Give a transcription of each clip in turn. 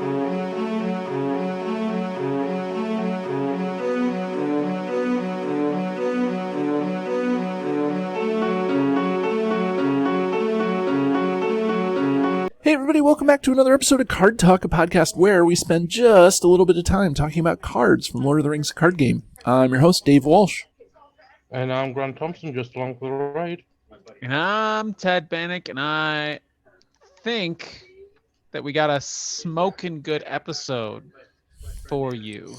Hey everybody, welcome back to another episode of Card Talk, a podcast where we spend just a little bit of time talking about cards from Lord of the Rings card game. I'm your host, Dave Walsh. And I'm Grant Thompson, just along for the ride. And I'm Ted Bannock, and I think that we got a smoking good episode for you.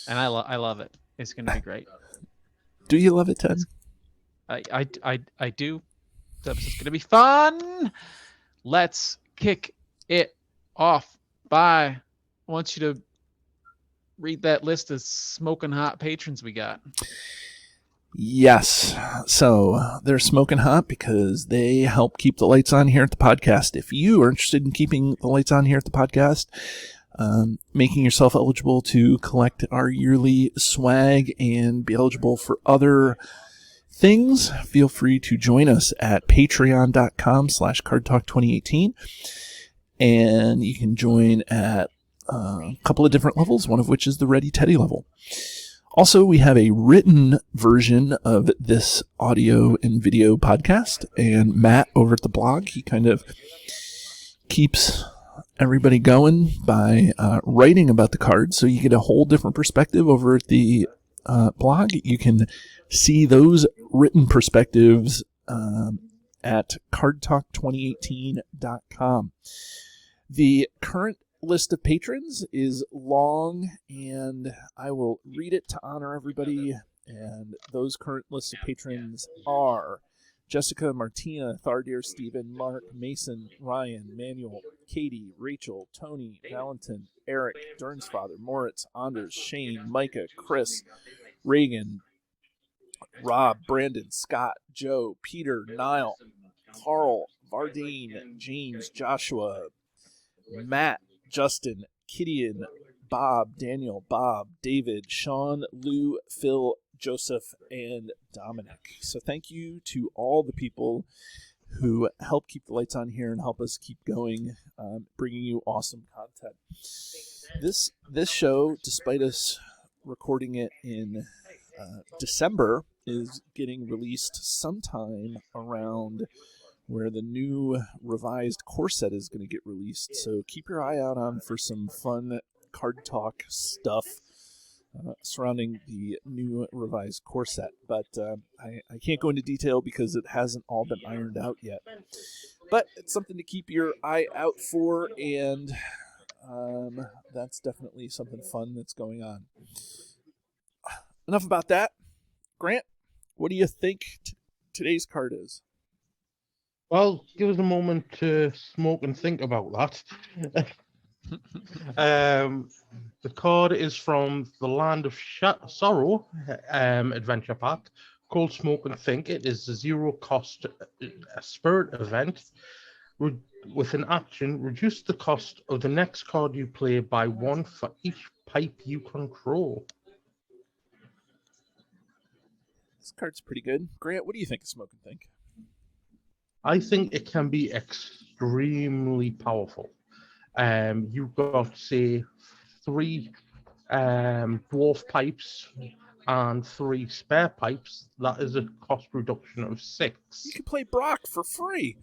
And I love it. It's going to be great. Do you love it, Ted? I do. This episode's going to be fun. Let's kick it off by, I want you to read that list of smoking hot patrons we got. Yes. So they're smoking hot because they help keep the lights on here at the podcast. If you are interested in keeping the lights on here at the podcast, making yourself eligible to collect our yearly swag and be eligible for other things, feel free to join us at patreon.com/cardtalk2018. And you can join at a couple of different levels, one of which is the Ready Teddy level. Also, we have a written version of this audio and video podcast, and Matt over at the blog, he kind of keeps everybody going by writing about the cards, so you get a whole different perspective over at the blog. You can see those written perspectives at cardtalk2018.com. The current list of patrons is long, and I will read it to honor everybody. And those current lists of patrons are Jessica, Martina, Thardir, Stephen, Mark, Mason, Ryan, Manuel, Katie, Rachel, Tony, Valentin, Eric, Durnsfather, Moritz, Anders, Shane, Micah, Chris, Reagan, Rob, Brandon, Scott, Joe, Peter, Niall, Carl, Vardine, James, Joshua, Matt, Justin, Kidian, Bob, Daniel, Bob, David, Sean, Lou, Phil, Joseph, and Dominic. So thank you to all the people who help keep the lights on here and help us keep going, bringing you awesome content. This show, despite us recording it in December, is getting released sometime around where the new revised core set is going to get released. So keep your eye out for some fun card talk stuff surrounding the new revised core set. But I can't go into detail because it hasn't all been ironed out yet. But it's something to keep your eye out for, and that's definitely something fun that's going on. Enough about that. Grant, what do you think today's card is? Well, give us a moment to smoke and think about that. The card is from the Land of Sorrow adventure pack called Smoke and Think. It is a zero-cost spirit event with an action. Reduce the cost of the next card you play by 1 for each pipe you control. This card's pretty good. Grant, what do you think of Smoke and Think? I think it can be extremely powerful. You've got, say, 3 dwarf pipes and 3 spare pipes. That is a cost reduction of 6. You can play Brock for free.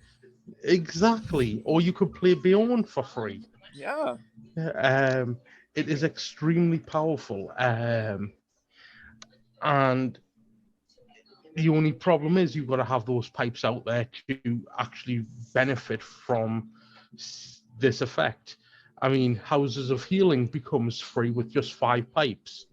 Exactly. Or you could play Beyond for free. Yeah. It is extremely powerful. And the only problem is you've got to have those pipes out there to actually benefit from this effect. I mean, Houses of Healing becomes free with just 5 pipes.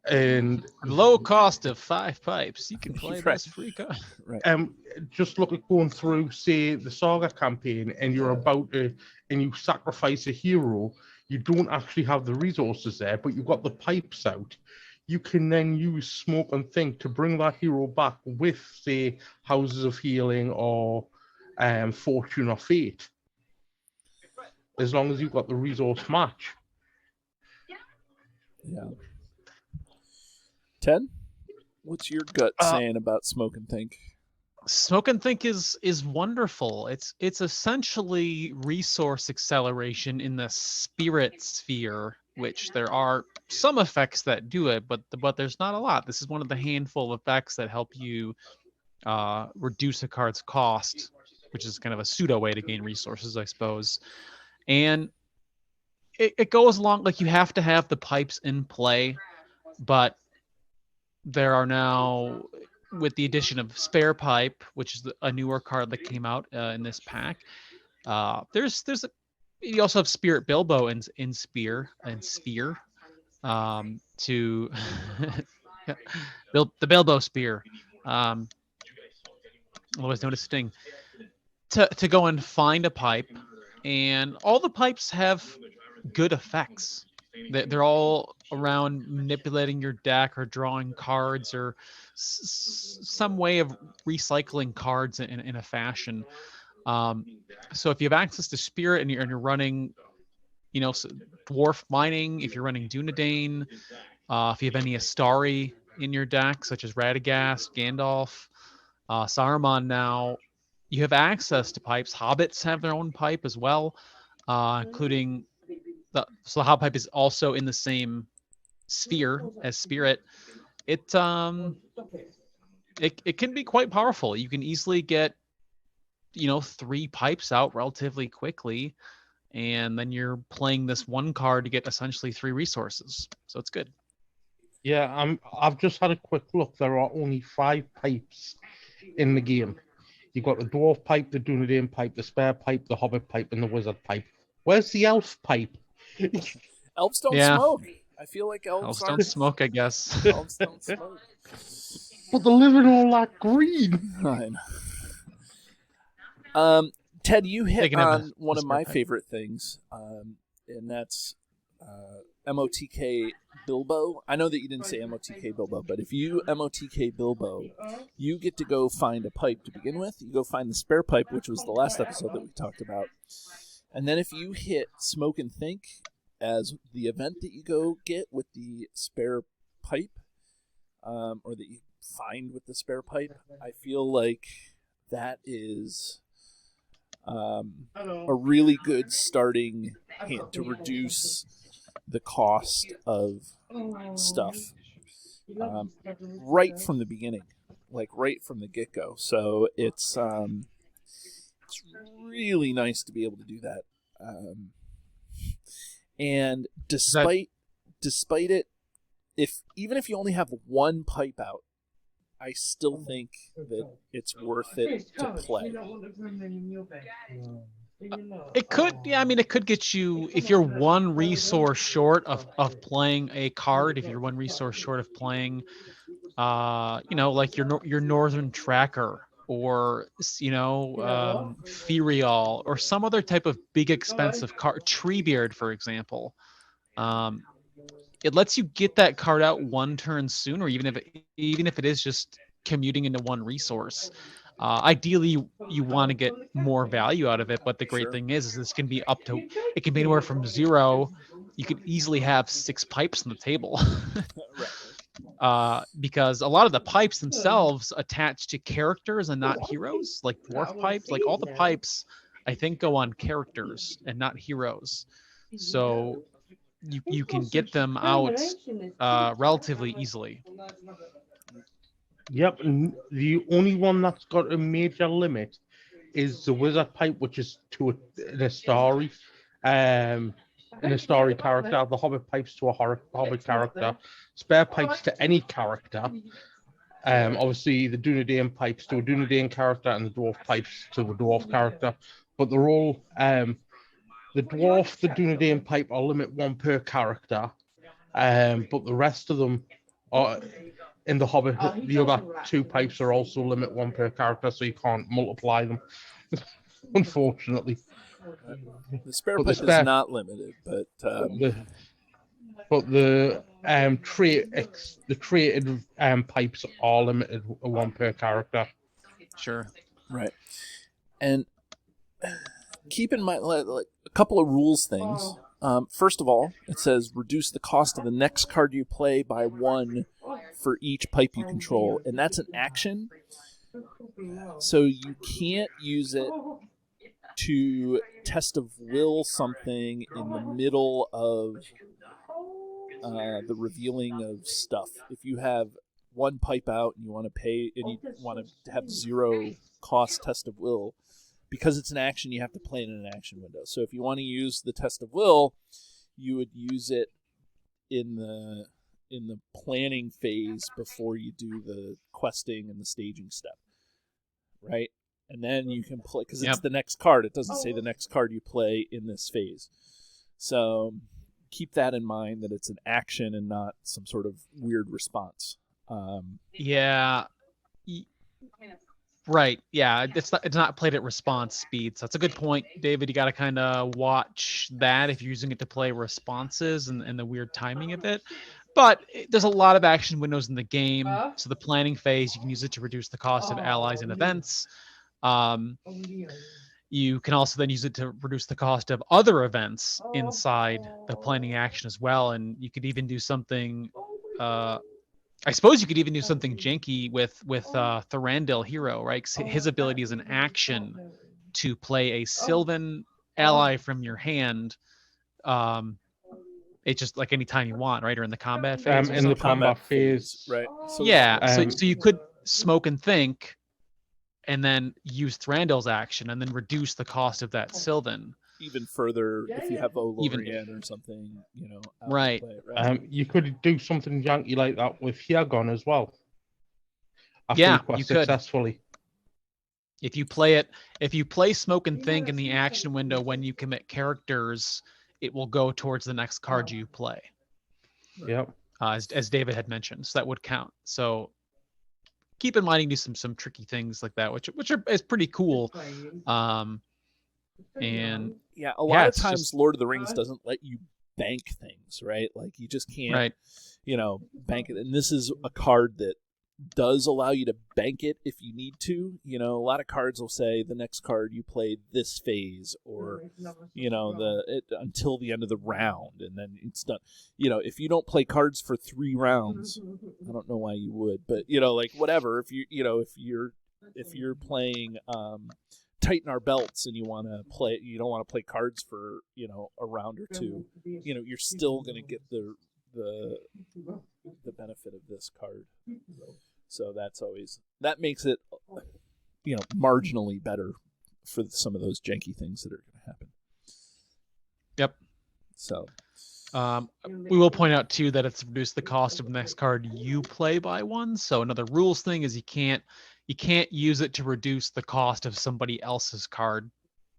And low cost of 5 pipes. You can play right. this free card. Right. Just look at going through, say, the Saga campaign, and you're about to, and you sacrifice a hero. You don't actually have the resources there, but you've got the pipes out. You can then use Smoke and Think to bring that hero back with, say, Houses of Healing or Fortune or Fate. As long as you've got the resource match. Yeah. Ted, what's your gut saying about Smoke and Think? Smoke and Think is wonderful. It's essentially resource acceleration in the spirit sphere, which there are some effects that do it, but there's not a lot. This is one of the handful of effects that help you reduce a card's cost, which is kind of a pseudo way to gain resources, I suppose. And it goes along, like, you have to have the pipes in play, but there are now, with the addition of Spare Pipe, which is a newer card that came out in this pack, you also have Spirit Bilbo in Sphere, to the Bilbo Spear. Always noticing to go and find a pipe, and all the pipes have good effects. They're all around manipulating your deck or drawing cards or some way of recycling cards in a fashion. So if you have access to Spirit and you're running, Dwarf Mining, if you're running Dunedain, if you have any Astari in your deck, such as Radagast, Gandalf, Saruman now, you have access to pipes. Hobbits have their own pipe as well, including the Hobbit pipe is also in the same sphere as Spirit. It can be quite powerful. You can easily get 3 pipes out relatively quickly, and then you're playing this one card to get essentially 3 resources. So it's good. Yeah, I've just had a quick look. There are only 5 pipes in the game. You've got the Dwarf Pipe, the Dunedain Pipe, the Spare Pipe, the Hobbit Pipe, and the Wizard Pipe. Where's the Elf Pipe? Elves don't smoke. I feel like elves don't smoke, I guess. Elves don't smoke. But they're living all that green. I know. Ted, you hit on one of my favorite things, and that's MOTK Bilbo. I know that you didn't say MOTK Bilbo, but if you MOTK Bilbo, you get to go find a pipe to begin with. You go find the Spare Pipe, which was the last episode that we talked about. And then if you hit Smoke and Think as the event that you go get with the Spare Pipe, or that you find with the Spare Pipe, I feel like that is a really good starting hint to reduce the cost of stuff right from the beginning, like right from the get-go. So it's really nice to be able to do that. And despite it, even if you only have 1 pipe out, I still think that it's worth it to play. It could, it could get you, if you're 1 resource short of playing a card, if you're 1 resource short of playing, like your Northern Tracker, or Ferial, or some other type of big expensive card, Treebeard, for example. It lets you get that card out 1 turn sooner, even if it is just commuting into 1 resource. Ideally, you want to get more value out of it, but the great thing is this can be it can be anywhere from 0. You could easily have 6 pipes on the table. Because a lot of the pipes themselves attach to characters and not heroes, like dwarf pipes. Like all the pipes, I think, go on characters and not heroes. So you can get them out relatively easily. Yep, and the only one that's got a major limit is the Wizard Pipe, which is to an Astari. An Astari character, the Hobbit Pipes to a Hobbit character, Spare Pipes to any character. Obviously, the Dunedain Pipes to a Dunedain character, and the Dwarf Pipes to a Dwarf character. But they're all the Dwarf, the Dunedain Pipe are limit 1 per character, but the rest of them are in the Hobbit. The other 2 pipes are also limit 1 per character, so you can't multiply them, unfortunately. The Spare Pipe is not limited, but the created pipes are limited 1 per character. Sure, right. And keep in mind, like a couple of rules things. First of all, it says reduce the cost of the next card you play by 1 for each pipe you control, and that's an action. So you can't use it to test of will something in the middle of the revealing of stuff. If you have one pipe out and you want to pay and you want to have 0 cost test of will, because it's an action, you have to play in an action window. So if you want to use the test of will, you would use it in the planning phase before you do the questing and the staging step, right? And then you can play, because it's the next card. It doesn't say the next card you play in this phase. So keep that in mind, that it's an action and not some sort of weird response. Right. Yeah. It's not played at response speed. So that's a good point, David. You got to kind of watch that if you're using it to play responses and the weird timing of it. But there's a lot of action windows in the game. So the planning phase, you can use it to reduce the cost of allies and events. You can also then use it to reduce the cost of other events inside the planning action as well. And you could even do something. I suppose you could even do something janky with Thranduil Hero, right? 'Cause his ability is an action to play a Sylvan ally from your hand. It's just like any time you want, right? Or in the combat phase. In the combat phase, right? So yeah. So you could smoke and think, and then use Thranduil's action, and then reduce the cost of that Sylvan even further if you have Olorian or something, right. Play, right? You could do something janky like that with Hiagon as well. You could successfully. If you play Smoke and Think in the action window when you commit characters, it will go towards the next card you play. Yep. As David had mentioned, so that would count. So keep in mind you do some tricky things like that, which is pretty cool. And yeah, a lot of times Lord of the Rings doesn't let you bank things, right? Like you just can't, bank it. And this is a card that does allow you to bank it if you need to. A lot of cards will say the next card you play this phase, or until the end of the round, and then it's done. If you don't play cards for 3 rounds, I don't know why you would, but like whatever. If you're playing Tighten Our Belts and you don't want to play cards for a round or 2, you're still going to get the benefit of this card. So that makes it marginally better for some of those janky things that are going to happen. Yep. So we will point out too that it's reduced the cost of the next card you play by 1. So another rules thing is you can't use it to reduce the cost of somebody else's card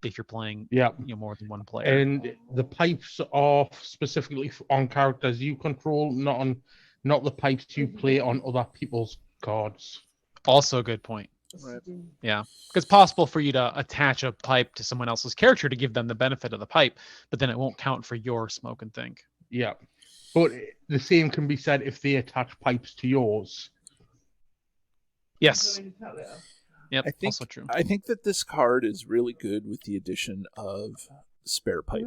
if you're playing more than one player. And the pipes are specifically on characters you control, not the pipes you play on other people's cards. Also a good point. Right. Yeah, because it's possible for you to attach a pipe to someone else's character to give them the benefit of the pipe, but then it won't count for your Smoke and Think. Yeah, but the same can be said if they attach pipes to yours. Yes. Yep. Also true. I think that this card is really good with the addition of Spare Pipe.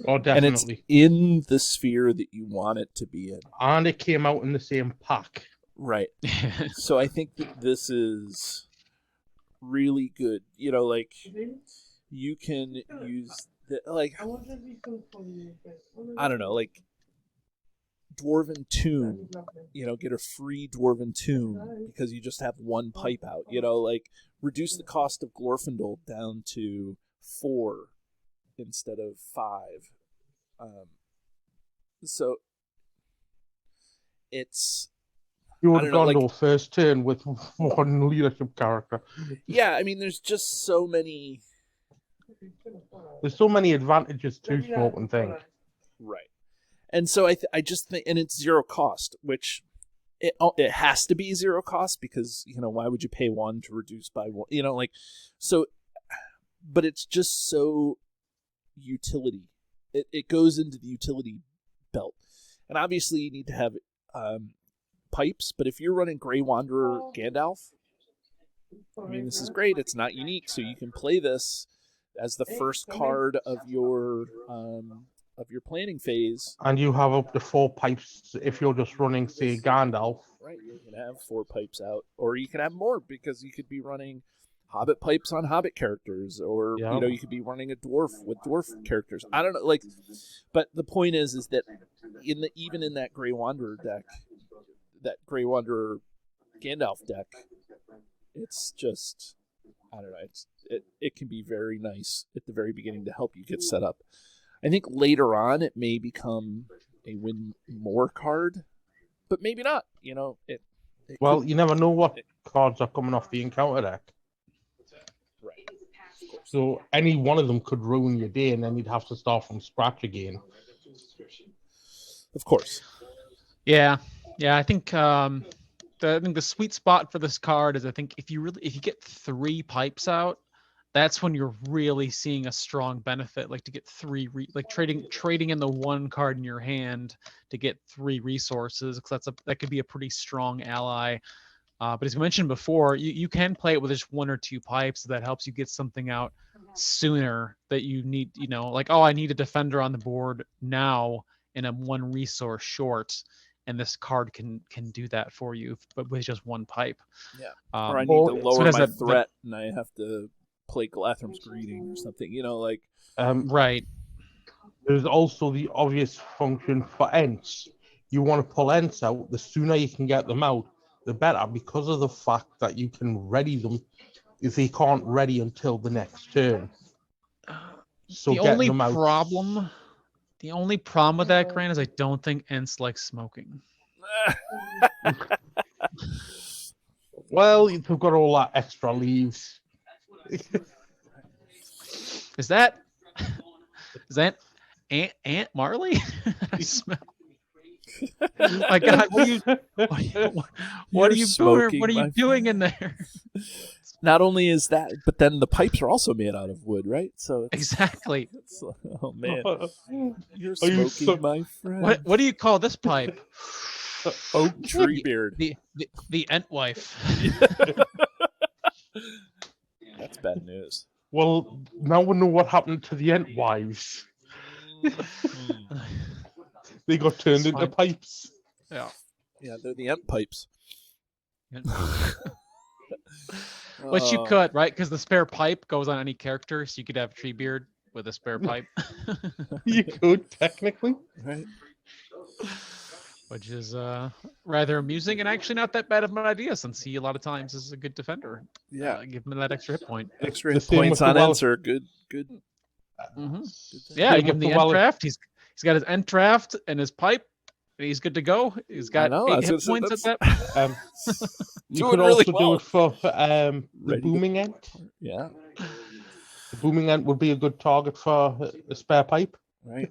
Oh, definitely. And it's in the sphere that you want it to be in. And it came out in the same pack. Right. So I think that this is really good. Like you can use I don't know, like Dwarven Tomb, get a free Dwarven Tomb because you just have one pipe out, like reduce the cost of Glorfindel down to 4 instead of 5. So it's you would have gone to first turn with one leadership character. Yeah, I mean, there's just so many. There's so many advantages to Smoke and Think. Right. And so I just think, and it's 0 cost, which it has to be 0 cost because, why would you pay 1 to reduce by 1? So, but it's just so utility. It goes into the utility belt. And obviously you need to have pipes, but if you're running Grey Wanderer Gandalf, I mean, this is great. It's not unique, so you can play this as the first card of your planning phase. And you have up to 4 pipes if you're just running, say, Gandalf. right. You can have 4 pipes out, or you can have more because you could be running Hobbit pipes on Hobbit characters, or Yeah. you could be running a dwarf with dwarf characters. I don't know, like, but the point is that even in that Grey Wanderer deck, that Grey Wanderer Gandalf deck, it's just, I don't know, it can be very nice at the very beginning to help you get set up. I think later on it may become a win more card, but maybe not. Well, you never know what cards are coming off the encounter deck. Right. So any one of them could ruin your day, and then you'd have to start from scratch again. Of course. Yeah. I think the sweet spot for this card is, I think, if you get 3 pipes out, that's when you're really seeing a strong benefit. Like to get 3 trading in the 1 card in your hand to get 3 resources, because that could be a pretty strong ally. But as we mentioned before, you can play it with just 1 or 2 pipes. So that helps you get something out sooner that you need. Like, oh, I need a defender on the board now, and I'm 1 resource short, and this card can do that for you, but with just 1 pipe. Yeah. Or I need to lower my that threat, and I have to play Glathrum's Greeting or something. Like. Right. There's also the obvious function for Ents. You want to pull Ents out, the sooner you can get them out, the better, because of the fact that you can ready them if they can't ready until the next turn. So the only problem with that, Grant, is I don't think Ents like smoking. Well, you've got all that extra leaves. Is that Aunt Marley? I smell. My God, what are you doing in there? Not only is that, but then the pipes are also made out of wood, right? So exactly. Oh man, you're smoking, my friend. What do you call this pipe? Oak tree beard. The Ent wife. That's bad news. Well, now we know what happened to the Ent wives. They got turned into pipes. Yeah, they're the Ent pipes. Which you could, right? Because the spare pipe goes on any character, so you could have Treebeard with a spare pipe. You could, technically. Right. Which is rather amusing and actually not that bad of an idea, since he a lot of times is a good defender. Yeah. Give him that extra hit point. Extra hit points on Ents are good. Mm-hmm. Yeah, you give him the Ent draft. He's got his Ent draft and his pipe. He's good to go. He's got 8 hit points at that. You could also do it for the booming Ent. Yeah. The booming Ent would be a good target for a spare pipe. Right.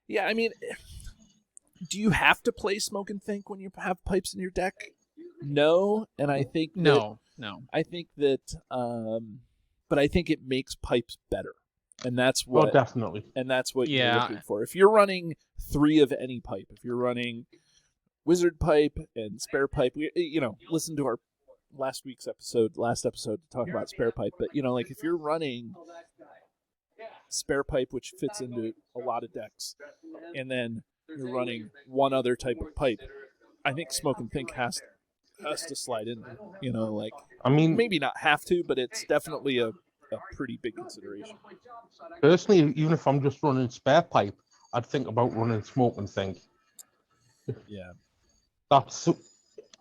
Yeah, I mean, do you have to play Smoke and Think when you have pipes in your deck? No, and I think no. I think that, but I think it makes pipes better. And that's what definitely. And that's what you're looking for. If you're running 3 of any pipe, if you're running Wizard pipe and spare pipe, listen to our last episode to talk about spare pipe. But like if you're running spare pipe, which fits into a lot of decks, and then you're running 1 other type of pipe, I think Smoke and Think has to slide in there. I mean, maybe not have to, but it's definitely a pretty big consideration. Personally, even if I'm just running spare pipe, I'd think about running Smoke and Think. Yeah.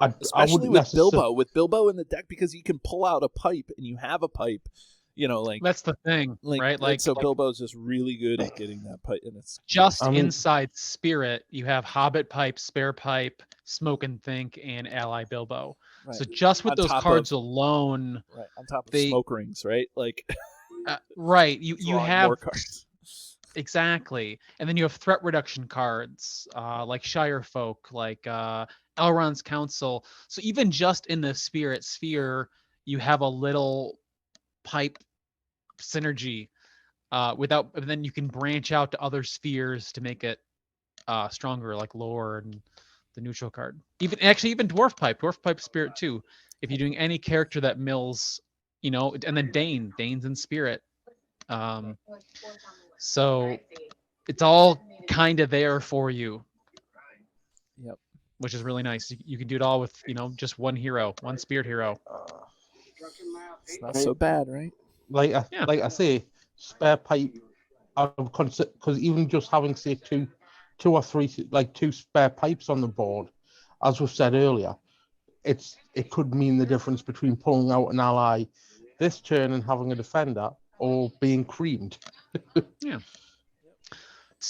Especially with Bilbo in the deck, because you can pull out a pipe and you have a pipe, that's the thing, right? So Bilbo's just really good at getting that pipe, and it's just inside Spirit. You have Hobbit pipe, spare pipe, Smoke and Think, and Ally Bilbo. Right. So just with those cards alone, right on top of smoke rings, right? Right. You have more cards. Exactly, and then you have threat reduction cards like Shire Folk, like Elrond's Council. So even just in the Spirit sphere, you have a little pipe synergy. And then you can branch out to other spheres to make it stronger, like lore and the neutral card. Even dwarf pipe spirit too. If you're doing any character that mills, and then Dane's in spirit. So it's all kind of there for you. Yep. which is really nice. You can do it all with just one hero, one spirit hero. It's not so bad, right? Like I say, spare pipe. I would consider, because even just having say two or three, like two spare pipes on the board, as we've said earlier, it could mean the difference between pulling out an ally this turn and having a defender, or being creamed. Yeah.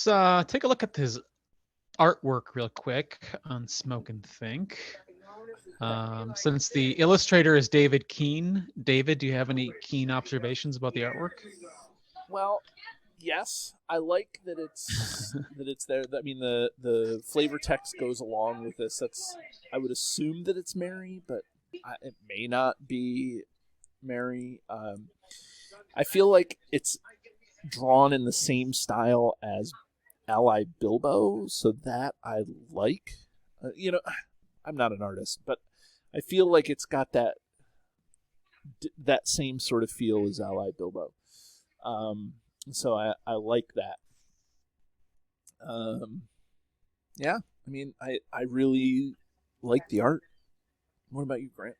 Let's take a look at his artwork real quick on Smoke and Think. Since the illustrator is David Keane, David, do you have any keen observations about the artwork? Well, yes, I like that it's there. I mean, the flavor text goes along with this. I would assume that it's Mary, but it may not be Mary. I feel like it's drawn in the same style as Ally Bilbo, so that I like. I'm not an artist, but I feel like it's got that same sort of feel as Ally Bilbo. So I like that. Yeah, I mean, I really like the art. What about you, Grant?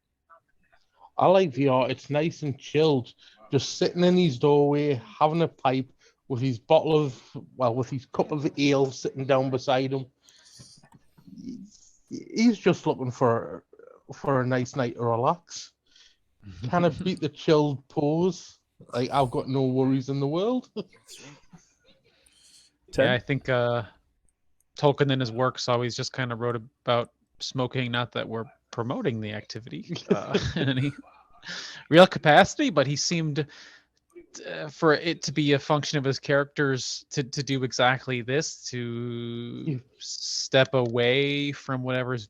I like the art. It's nice and chilled, just sitting in his doorway, having a pipe with his with his cup of ale sitting down beside him. He's just looking for a nice night to relax. Kind of beat the chilled pose. Like, I've got no worries in the world. Yeah, I think Tolkien in his works always just kind of wrote about smoking, not that we're promoting the activity in any real capacity, but he seemed for it to be a function of his characters to do exactly this, to step away from whatever's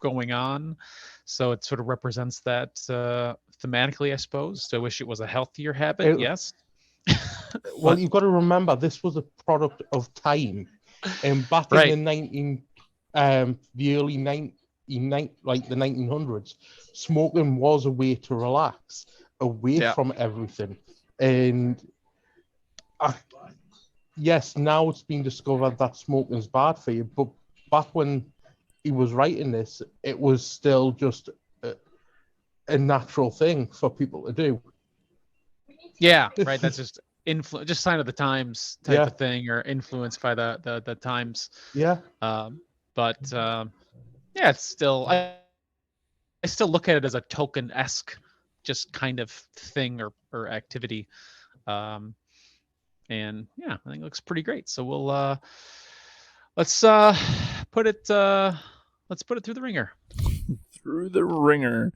going on. So it sort of represents that thematically, I suppose. So I wish it was a healthier habit. Yes. Well, you've got to remember, this was a product of time, and back in the early 1900s, smoking was a way to relax, away from everything. And yes, now it's been discovered that smoking is bad for you, but back when he was writing this, it was still just a natural thing for people to do. Yeah, right. That's just just sign of the times type of thing, or influenced by the times. Yeah. It's still I still look at it as a Tolkien-esque just kind of thing or activity. And yeah, I think it looks pretty great. So we'll let's put it through the ringer. Through the ringer.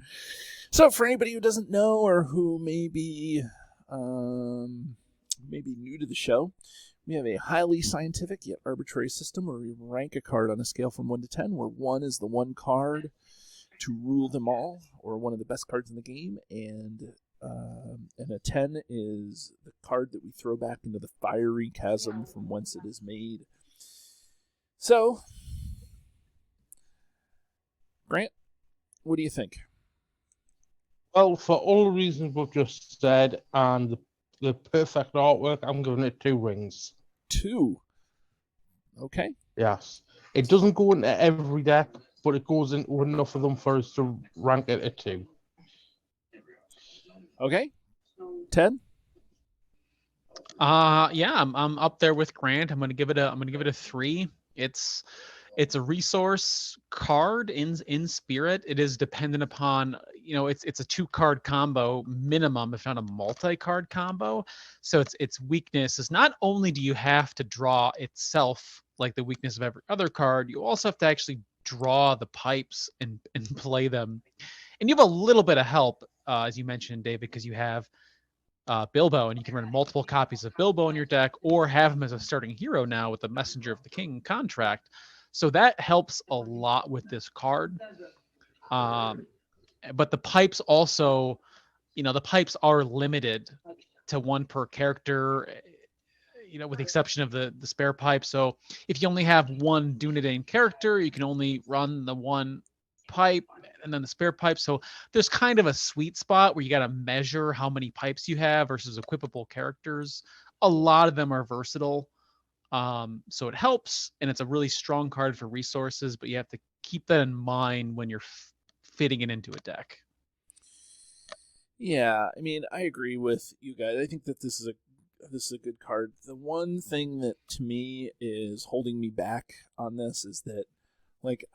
So for anybody who doesn't know, or who may be new to the show, we have a highly scientific yet arbitrary system where we rank a card on a scale from 1 to 10, where 1 is the one card to rule them all, or one of the best cards in the game, and a 10 is the card that we throw back into the fiery chasm from whence it is made. So, Grant, what do you think? Well, for all the reasons we've just said, and the perfect artwork, I'm giving it 2 rings. 2? Okay. Yes. It doesn't go into every deck, but it goes into enough of them for us to rank it at 2. Okay. 10? Yeah, I'm up there with Grant. I'm gonna give it a 3. It's a resource card in spirit. It is dependent upon, it's a 2-card combo minimum, if not a multi-card combo. So its weakness is not only do you have to draw itself like the weakness of every other card, you also have to actually draw the pipes and play them. And you have a little bit of help, as you mentioned, David, because you have Bilbo, and you can run multiple copies of Bilbo in your deck, or have him as a starting hero now with the Messenger of the King contract. So that helps a lot with this card. But the pipes also, the pipes are limited to 1 per character, with the exception of the spare pipe. So if you only have 1 Dunedain character, you can only run the 1 pipe and then the spare pipe. So there's kind of a sweet spot where you got to measure how many pipes you have versus equipable characters. A lot of them are versatile. So it helps, and it's a really strong card for resources, but you have to keep that in mind when you're fitting it into a deck. Yeah, I mean, I agree with you guys. I think that this is a good card. The one thing that to me is holding me back on this is that, like,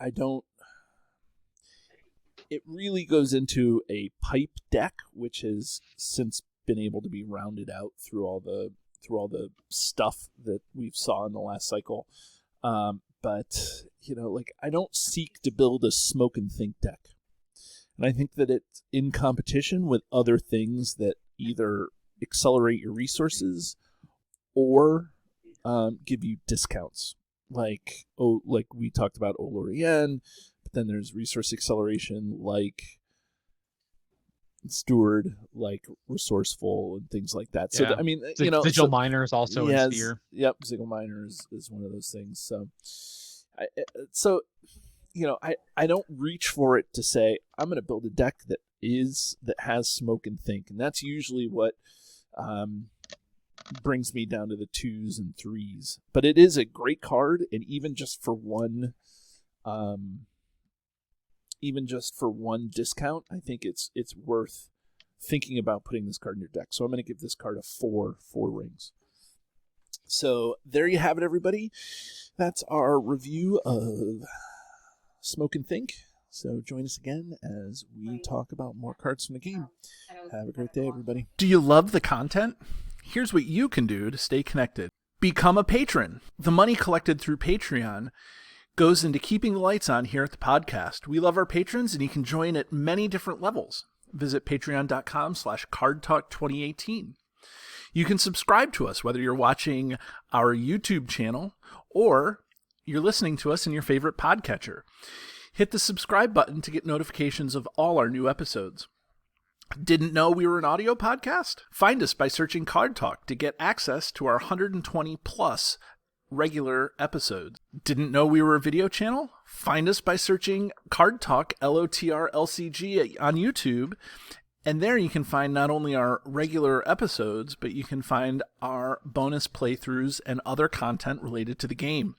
it really goes into a pipe deck, which has since been able to be rounded out through all the stuff that we've saw in the last cycle. But like, I don't seek to build a smoke and think deck. And I think that it's in competition with other things that either accelerate your resources or give you discounts. Like we talked about Olorien, but then there's resource acceleration like Steward, like Resourceful, and things like that. So, Yeah. I mean, Sigil Miner is also in Sphere. Yep, Sigil Miner is one of those things. So, I don't reach for it to say I'm going to build a deck that has smoke and think, and that's usually what brings me down to the 2s and 3s. But it is a great card, and even just for one discount, I think it's worth thinking about putting this card in your deck. So I'm going to give this card a 4 rings. So there you have it, everybody. That's our review of Smoke and Think. So join us again as we talk about more cards from the game. Have a great day, everybody. Do you love the content? Here's what you can do to stay connected. Become a patron. The money collected through Patreon goes into keeping the lights on here at the podcast. We love our patrons, and you can join at many different levels. Visit patreon.com/cardtalk2018. You can subscribe to us, whether you're watching our YouTube channel or you're listening to us in your favorite podcatcher. Hit the subscribe button to get notifications of all our new episodes. Didn't know we were an audio podcast? Find us by searching Card Talk to get access to our 120 plus regular episodes. Didn't know we were a video channel? Find us by searching Card Talk LOTR LCG on YouTube. And there you can find not only our regular episodes, but you can find our bonus playthroughs and other content related to the game.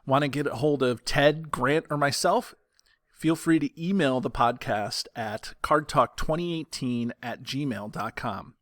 Want to get a hold of Ted, Grant, or myself? Feel free to email the podcast at cardtalk2018@gmail.com.